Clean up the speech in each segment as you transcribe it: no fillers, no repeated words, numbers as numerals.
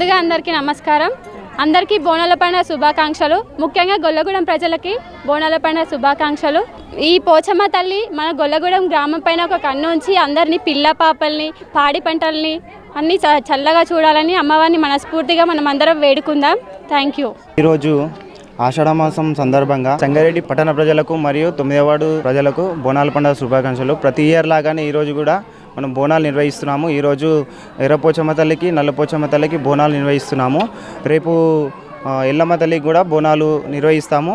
ముందుగా అందరికీ నమస్కారం. అందరికీ బోనాల పండుగ శుభాకాంక్షలు. ముఖ్యంగా గొల్లగూడెం ప్రజలకి బోనాల పండుగ శుభాకాంక్షలు. ఈ పోచమ్మ తల్లి మన గొల్లగూడెం గ్రామం పైన ఒక కన్ను ఉంచి అందరినీ పిల్ల పాపల్ని పాడి పంటల్ని అన్నీ చల్లగా చూడాలని అమ్మవారిని మనస్ఫూర్తిగా మనం అందరం వేడుకుందాం. Thank you. ఈరోజు ఆషాఢమాసం సందర్భంగా సంగారెడ్డి పట్టణ ప్రజలకు మరియు 9వ వార్డు ప్రజలకు బోనాల పండుగ శుభాకాంక్షలు. ప్రతి ఇయర్ లాగానే ఈరోజు కూడా మనం బోనాలు నిర్వహిస్తున్నాము. ఈరోజు ఎర్రపోచమ్మ తల్లికి నల్లపోచమ్మ తల్లికి బోనాలు నిర్వహిస్తున్నాము. రేపు ఎల్లమ్మ తల్లికి కూడా బోనాలు నిర్వహిస్తాము.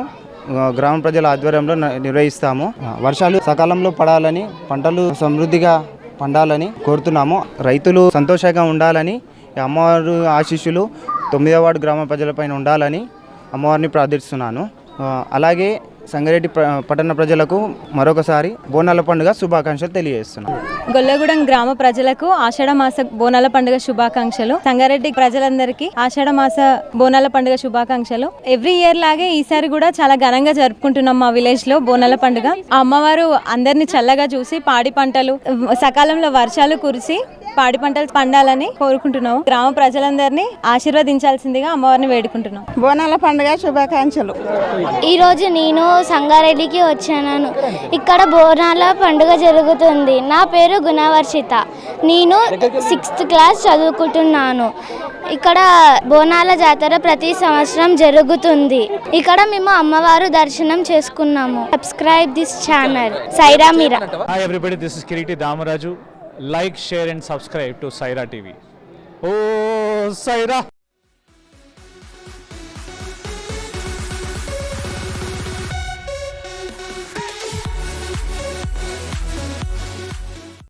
గ్రామ ప్రజల ఆధ్వర్యంలో నిర్వహిస్తాము. వర్షాలు సకాలంలో పడాలని, పంటలు సమృద్ధిగా పండాలని కోరుతున్నాము. రైతులు సంతోషంగా ఉండాలని, అమ్మవారు ఆశీస్సులు 9వ వార్డు గ్రామ ప్రజలపైన ఉండాలని అమ్మవారిని ప్రార్థిస్తున్నాను. అలాగే సంగారెడ్డి పట్టణ ప్రజలకు మరొకసారి బోనాల పండుగ శుభాకాంక్షలు తెలియజేస్తున్నాను. గొల్లగూడెం గ్రామ ప్రజలకు ఆషాఢ మాస బోనాల పండుగ శుభాకాంక్షలు. సంగారెడ్డి ప్రజలందరికీ ఆషాఢ మాస బోనాల పండుగ శుభాకాంక్షలు. ఎవ్రీ ఇయర్ లాగే ఈసారి కూడా చాలా ఘనంగా జరుపుకుంటున్నాం మా విలేజ్ లో బోనాల పండుగ. ఆ అమ్మవారు అందరినీ చల్లగా చూసి పాడి పంటలు సకాలంలో వర్షాలు కురిసి పాడి పంటలు పండాలని కోరుకుంటున్నాం. గ్రామ ప్రజలందరినీ ఆశీర్వదించాల్సిందిగా అమ్మవారిని వేడుకుంటున్నాం. బోనాల పండుగ శుభాకాంక్షలు. ఈరోజు నేను సంగారెడ్డికి వచ్చాను. ఇక్కడ బోనాల పండుగ జరుగుతుంది. నా పేరు గుణవర్షిత. నేను 6th క్లాస్ చదువుకుంటున్నాను. ఇక్కడ బోనాల జాతర ప్రతి సంవత్సరం జరుగుతుంది. ఇక్కడ మేము అమ్మవారు దర్శనం చేసుకున్నాము. Subscribe this channel Saira Meera. Hi everybody, this is Kiriti Damaraju. Like, share and subscribe to Saira TV. Oh, Saira!